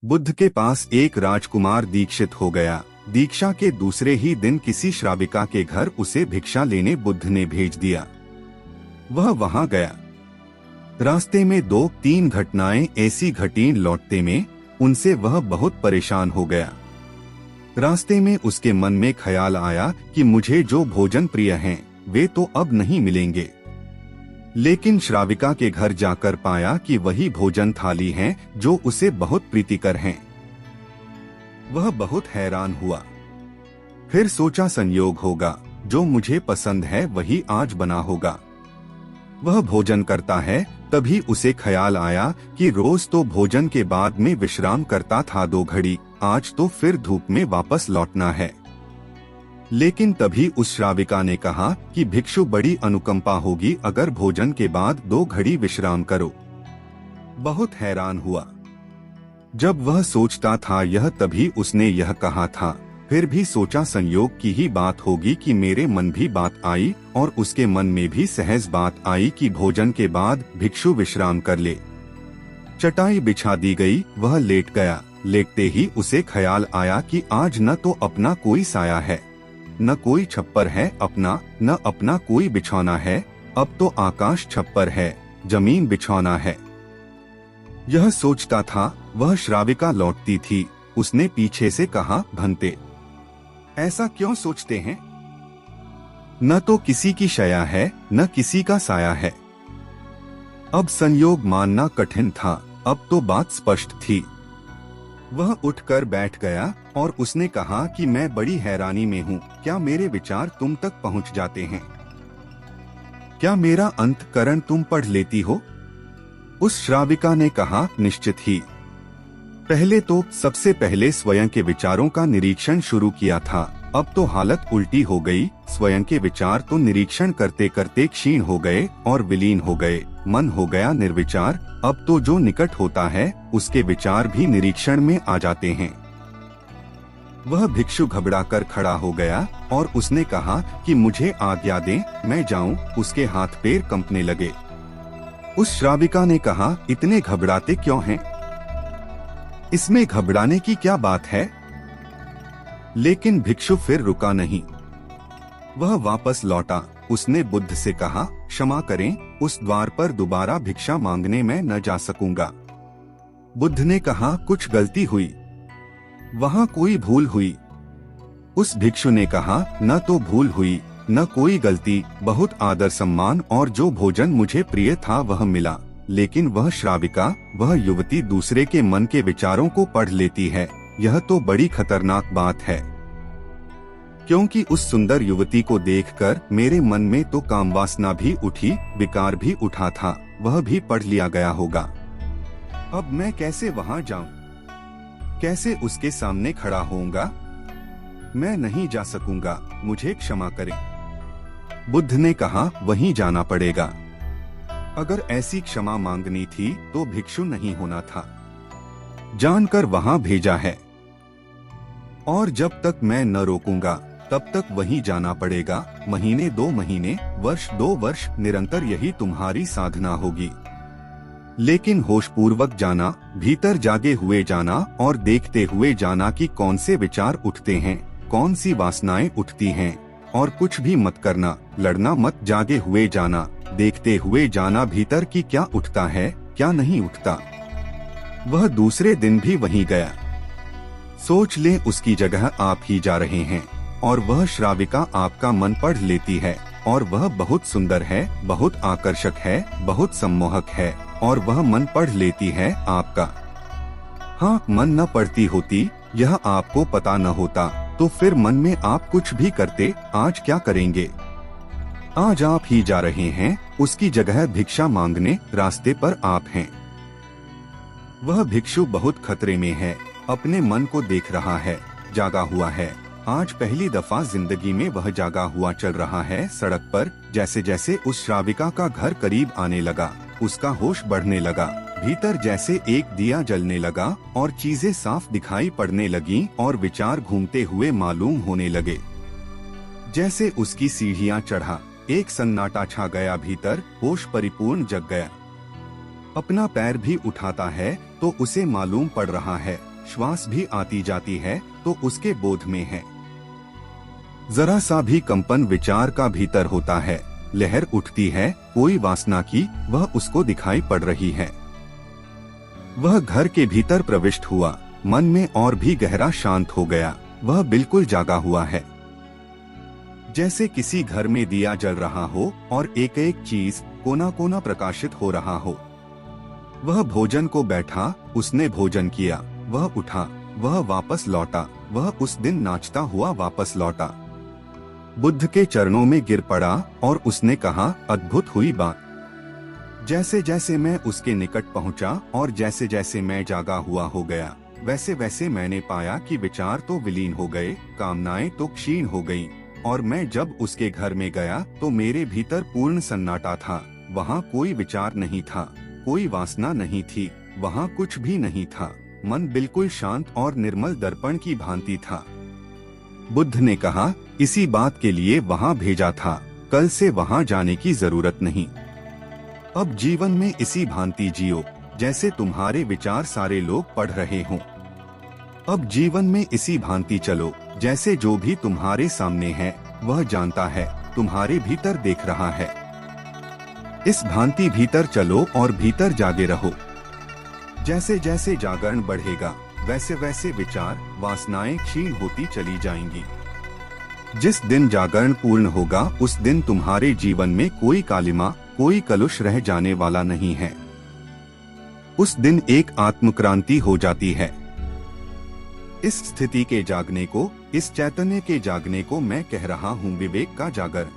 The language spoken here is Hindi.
बुद्ध के पास एक राजकुमार दीक्षित हो गया। दीक्षा के दूसरे ही दिन किसी श्राविका के घर उसे भिक्षा लेने बुद्ध ने भेज दिया। वह वहां गया। रास्ते में 2-3 घटनाएं ऐसी घटीं लौटते में उनसे वह बहुत परेशान हो गया। रास्ते में उसके मन में ख्याल आया कि मुझे जो भोजन प्रिय हैं वे तो अब नहीं मिलेंगे। लेकिन श्राविका के घर जाकर पाया कि वही भोजन थाली हैं जो उसे बहुत प्रीतिकर हैं। वह बहुत हैरान हुआ। फिर सोचा संयोग होगा, जो मुझे पसंद है वही आज बना होगा। वह भोजन करता है, तभी उसे ख्याल आया कि रोज तो भोजन के बाद में विश्राम करता था 2 घड़ी, आज तो फिर धूप में वापस लौटना है। लेकिन तभी उस श्राविका ने कहा कि भिक्षु बड़ी अनुकंपा होगी अगर भोजन के बाद 2 घड़ी विश्राम करो। बहुत हैरान हुआ। जब वह सोचता था यह तभी उसने यह कहा था। फिर भी सोचा संयोग की ही बात होगी कि मेरे मन भी बात आई और उसके मन में भी सहज बात आई कि भोजन के बाद भिक्षु विश्राम कर ले। चटाई बिछा दी गई, वह लेट गया। लेटते ही उसे ख्याल आया कि आज न तो अपना कोई साया है, न कोई छप्पर है अपना, न अपना कोई बिछौना है। अब तो आकाश छप्पर है, जमीन बिछौना है। यह सोचता था, वह श्राविका लौटती थी। उसने पीछे से कहा, भंते, ऐसा क्यों सोचते हैं? न तो किसी की शया है, न किसी का साया है। अब संयोग मानना कठिन था, अब तो बात स्पष्ट थी। वह उठकर बैठ गया और उसने कहा कि मैं बड़ी हैरानी में हूँ। क्या मेरे विचार तुम तक पहुँच जाते हैं? क्या मेरा अंतःकरण तुम पढ़ लेती हो? उस श्राविका ने कहा, निश्चित ही। पहले तो सबसे पहले स्वयं के विचारों का निरीक्षण शुरू किया था, अब तो हालत उल्टी हो गई। स्वयं के विचार तो निरीक्षण करते करते क्षीण हो गए और विलीन हो गए। मन हो गया निर्विचार। अब तो जो निकट होता है उसके विचार भी निरीक्षण में आ जाते हैं। वह भिक्षु घबराकर खड़ा हो गया और उसने कहा कि मुझे आज्ञा दें, मैं जाऊं। उसके हाथ पैर कंपने लगे। उस श्राविका ने कहा, इतने घबराते क्यों हैं? इसमें घबराने की क्या बात है? लेकिन भिक्षु फिर रुका नहीं। वह वापस लौटा। उसने बुद्ध से कहा, क्षमा करें, उस द्वार पर दोबारा भिक्षा मांगने मैं न जा सकूंगा। बुद्ध ने कहा, कुछ गलती हुई, वहां कोई भूल हुई। उस भिक्षु ने कहा, न तो भूल हुई, न कोई गलती। बहुत आदर सम्मान और जो भोजन मुझे प्रिय था वह मिला। लेकिन वह श्राविका, वह युवती दूसरे के मन के विचारों को पढ़ लेती है। यह तो बड़ी खतरनाक बात है, क्योंकि उस सुंदर युवती को देखकर मेरे मन में तो कामवासना भी उठी, विकार भी उठा था। वह भी पढ़ लिया गया होगा। अब मैं कैसे वहां जाऊं? कैसे उसके सामने खड़ा होऊंगा? मैं नहीं जा सकूंगा, मुझे क्षमा करें। बुद्ध ने कहा, वहीं जाना पड़ेगा। अगर ऐसी क्षमा मांगनी थी तो भिक्षु नहीं होना था। जानकर वहां भेजा है, और जब तक मैं न रोकूंगा तब तक वहीं जाना पड़ेगा। महीने 2 महीने, वर्ष 2 वर्ष, निरंतर यही तुम्हारी साधना होगी। लेकिन होशपूर्वक जाना, भीतर जागे हुए जाना और देखते हुए जाना कि कौन से विचार उठते हैं, कौन सी वासनाएं उठती हैं। और कुछ भी मत करना, लड़ना मत, जागे हुए जाना, देखते हुए जाना भीतर की क्या उठता है, क्या नहीं उठता। वह दूसरे दिन भी वहीं गया। सोच ले, उसकी जगह आप ही जा रहे हैं और वह श्राविका आपका मन पढ़ लेती है। और वह बहुत सुंदर है, बहुत आकर्षक है, बहुत सम्मोहक है, और वह मन पढ़ लेती है आपका। हाँ, मन न पढ़ती होती, यह आपको पता न होता, तो फिर मन में आप कुछ भी करते। आज क्या करेंगे? आज आप ही जा रहे हैं, उसकी जगह भिक्षा मांगने रास्ते पर आप हैं। वह भिक्षु बहुत खतरे में है, अपने मन को देख रहा है, जागा हुआ है। आज पहली दफा जिंदगी में वह जागा हुआ चल रहा है सड़क पर। जैसे जैसे उस श्राविका का घर करीब आने लगा, उसका होश बढ़ने लगा। भीतर जैसे एक दिया जलने लगा और चीजें साफ दिखाई पड़ने लगीं और विचार घूमते हुए मालूम होने लगे। जैसे उसकी सीढ़ियां चढ़ा, एक सन्नाटा छा गया। भीतर होश परिपूर्ण जग गया। अपना पैर भी उठाता है तो उसे मालूम पड़ रहा है, श्वास भी आती जाती है तो उसके बोध में है। जरा सा भी कंपन विचार का भीतर होता है, लहर उठती है कोई वासना की, वह उसको दिखाई पड़ रही है। वह घर के भीतर प्रविष्ट हुआ, मन में और भी गहरा शांत हो गया, वह बिल्कुल जागा हुआ है। जैसे किसी घर में दिया जल रहा हो और एक एक चीज कोना कोना प्रकाशित हो रहा हो। वह भोजन को बैठा, उसने भोजन किया, वह उठा, वह वापस लौटा, वह उस दिन नाचता हुआ वापस लौटा। बुद्ध के चरणों में गिर पड़ा और उसने कहा, अद्भुत हुई बात। जैसे जैसे मैं उसके निकट पहुंचा और जैसे जैसे मैं जागा हुआ हो गया, वैसे वैसे मैंने पाया कि विचार तो विलीन हो गए, कामनाएं तो क्षीण हो गईं, और मैं जब उसके घर में गया तो मेरे भीतर पूर्ण सन्नाटा था। वहाँ कोई विचार नहीं था, कोई वासना नहीं थी, वहाँ कुछ भी नहीं था। मन बिल्कुल शांत और निर्मल दर्पण की भांति था। बुद्ध ने कहा, इसी बात के लिए वहाँ भेजा था, कल से वहाँ जाने की जरूरत नहीं। अब जीवन में इसी भांति जियो जैसे तुम्हारे विचार सारे लोग पढ़ रहे हों। अब जीवन में इसी भांति चलो जैसे जो भी तुम्हारे सामने है वह जानता है, तुम्हारे भीतर देख रहा है। इस भांति भीतर चलो और भीतर जागे रहो। जैसे जैसे जागरण बढ़ेगा वैसे वैसे विचार वासनाएं क्षीण होती चली जाएंगी। जिस दिन जागरण पूर्ण होगा उस दिन तुम्हारे जीवन में कोई कालिमा, कोई कलुष रह जाने वाला नहीं है। उस दिन एक आत्मक्रांति हो जाती है। इस स्थिति के जागने को, इस चैतन्य के जागने को मैं कह रहा हूँ विवेक का जागर।